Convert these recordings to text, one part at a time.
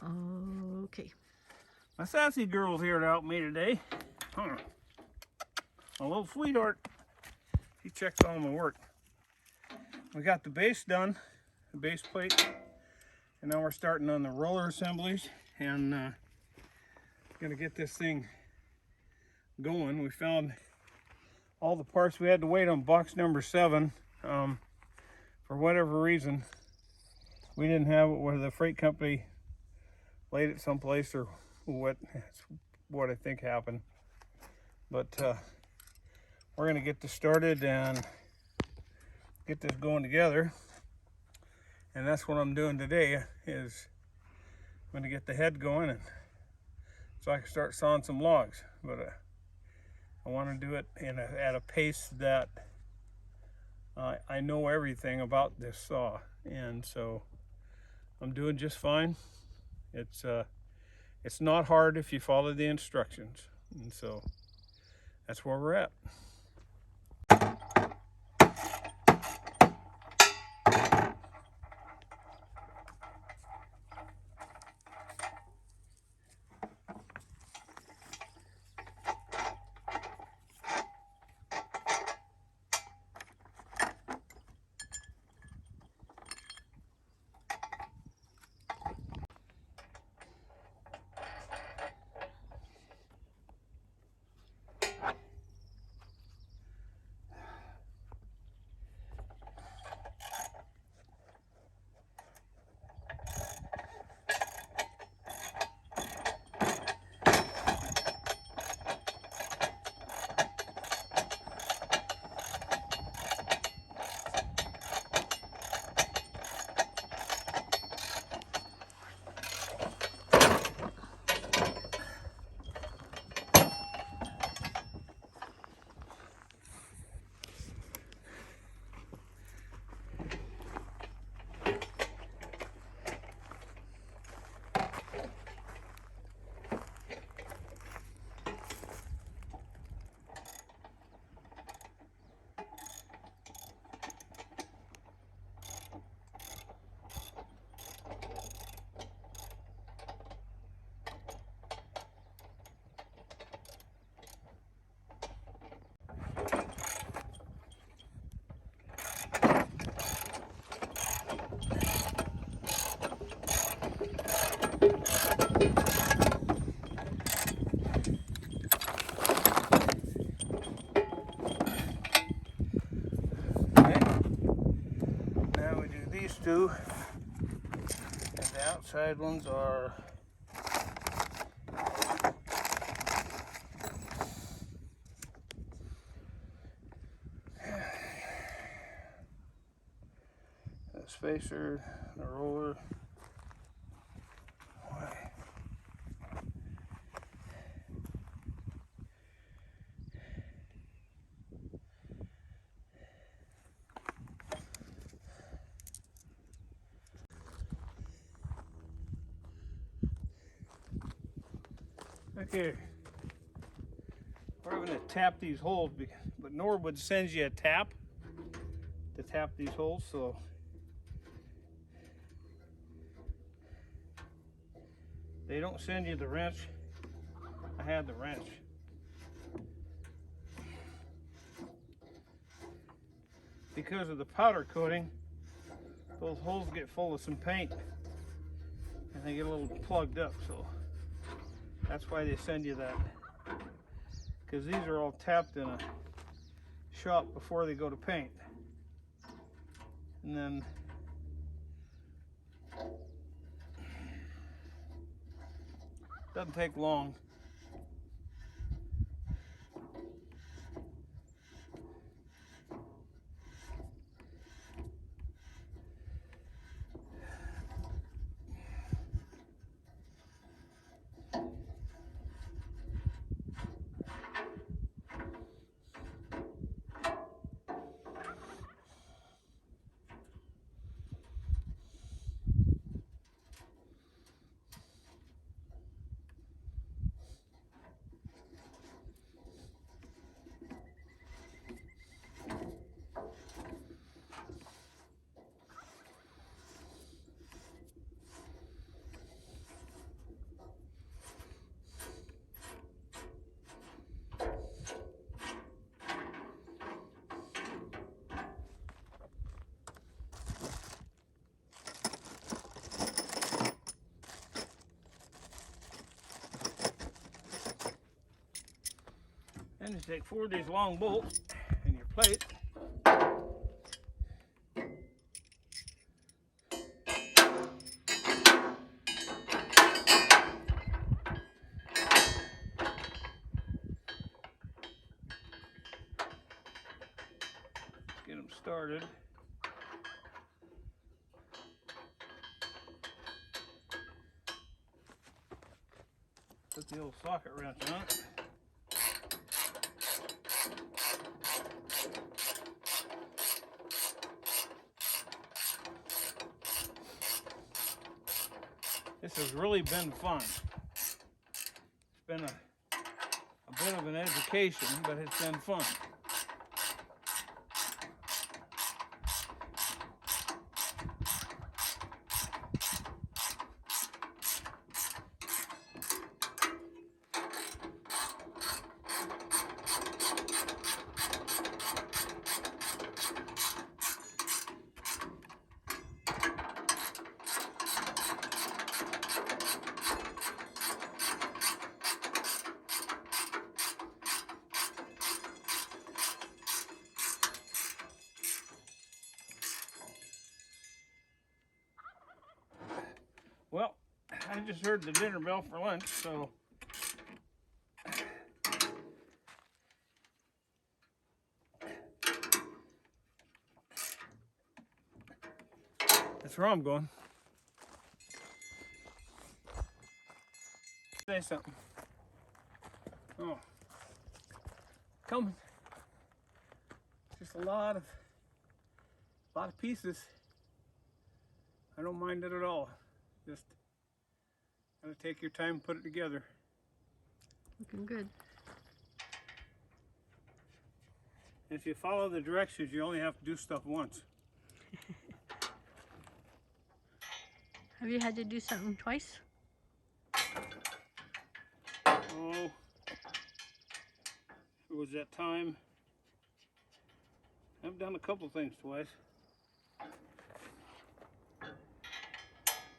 Okay. My sassy girl's here to help me today. My little sweetheart. She checks all my work. We got the base done, the base plate, and now we're starting on the roller assemblies and gonna get this thing going. We found all the parts. We had to wait on box number 7. For whatever reason, we didn't have it where the freight company laid it someplace or what. That's what I think happened. But we're gonna get this started and get this going together. And that's what I'm doing today, is I'm gonna get the head going and so I can start sawing some logs. But I want to do it at a pace that I know everything about this saw, and so I'm doing just fine. It's not hard if you follow the instructions, and so that's where we're at. These two, and the outside ones are the spacer, the roller. Okay, we're going to tap these holes, but Norwood sends you a tap to tap these holes, so they don't send you the wrench. I had the wrench. Because of the powder coating, those holes get full of some paint and they get a little plugged up, so that's why they send you that. Because these are all tapped in a shop before they go to paint. And then doesn't take long. take 4 of these long bolts in your plate. Get them started. Put the old socket wrench on it. This has really been fun. It's been a bit of an education, but it's been fun. Well, I just heard the dinner bell for lunch, so that's where I'm going. Say something. Oh, coming. Just a lot of pieces. I don't mind it at all. Just gotta take your time and put it together. Looking good. If you follow the directions, you only have to do stuff once. Have you had to do something twice? Oh, it was that time. I've done a couple things twice.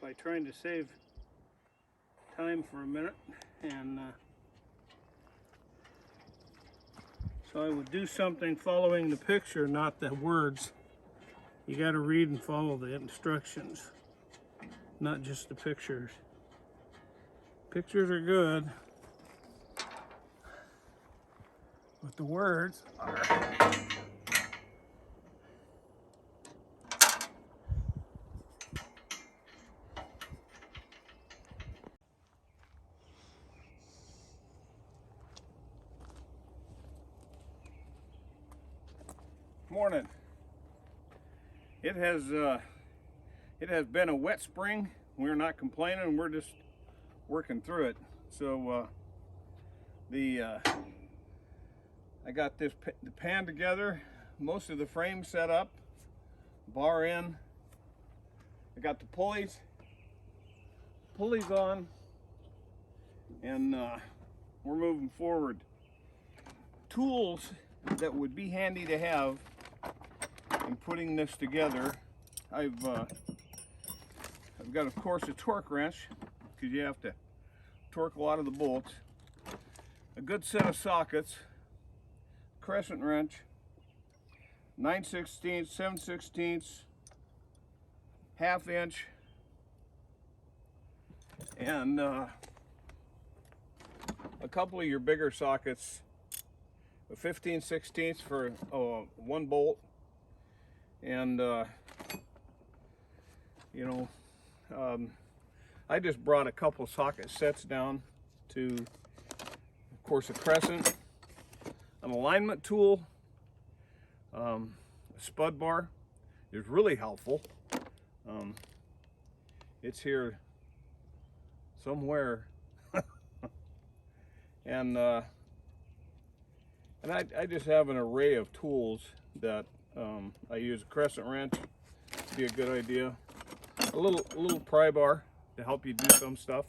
By trying to save time for a minute, and so I would do something following the picture, not the words. You got to read and follow the instructions, not just the pictures. Pictures are good, but the words are. Morning. It has been a wet spring. We're not complaining. We're just working through it. So I got the pan together. Most of the frame set up. Bar in. I got the pulleys on, and we're moving forward. Tools that would be handy to have in putting this together. I've got, of course, a torque wrench, because you have to torque a lot of the bolts. A good set of sockets, crescent wrench, 9/16, 7/16, 1/2 inch, and a couple of your bigger sockets, a 15/16 for 1 bolt, and I just brought a couple socket sets down to, of course, a crescent, an alignment tool, a spud bar is really helpful. It's here somewhere, and I just have an array of tools that I use. A crescent wrench would be a good idea. A little pry bar to help you do some stuff.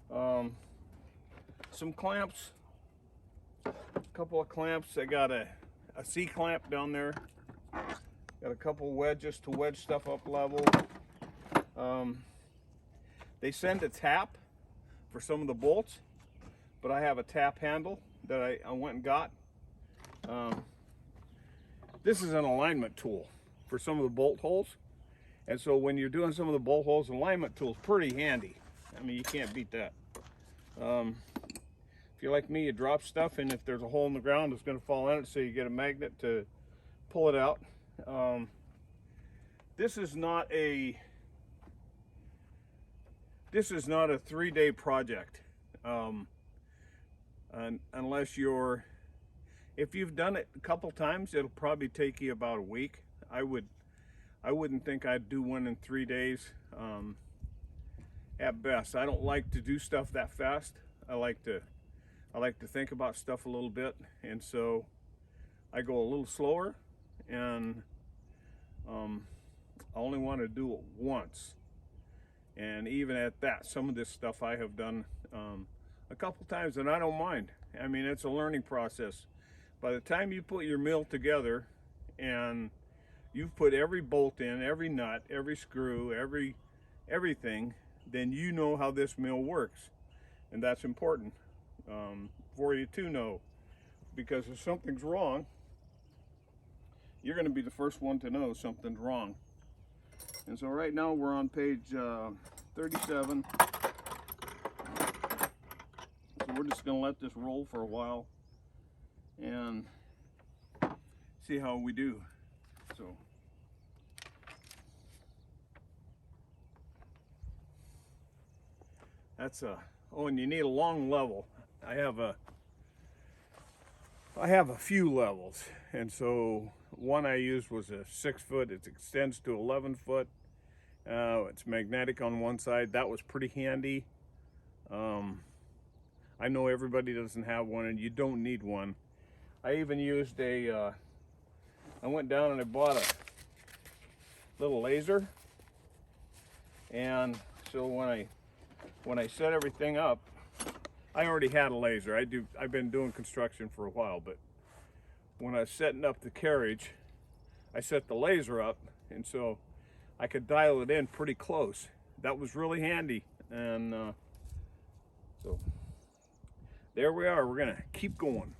Some clamps, a couple of clamps. I got a C-clamp down there. Got a couple wedges to wedge stuff up level. They send a tap for some of the bolts, but I have a tap handle that I went and got This is an alignment tool for some of the bolt holes. And so when you're doing some of the bolt holes, alignment tool is pretty handy. I mean, you can't beat that. If you're like me, you drop stuff, and if there's a hole in the ground, it's going to fall in it, so you get a magnet to pull it out. This is not a 3-day project, unless if you've done it a couple times, it'll probably take you about a week. I wouldn't think I'd do one in 3 days at best. I don't like to do stuff that fast. I like to think about stuff a little bit, and so I go a little slower, and I only want to do it once. And even at that, some of this stuff I have done a couple times, and I don't mind. I mean, it's a learning process. By the time you put your mill together and you've put every bolt in, every nut, every screw, everything, then you know how this mill works. And that's important for you to know, because if something's wrong, you're going to be the first one to know something's wrong. And so right now we're on page 37. So we're just going to let this roll for a while and see how we do. So that's oh, and you need a long level. I have a few levels, and so one I used was a 6 foot. It extends to 11 foot. It's magnetic on one side. That was pretty handy. I know everybody doesn't have one, and you don't need one. I even used I went down and I bought a little laser, and so when I set everything up, I already had a laser. I've been doing construction for a while, but when I was setting up the carriage, I set the laser up, and so I could dial it in pretty close. That was really handy, and so there we are. We're gonna keep going.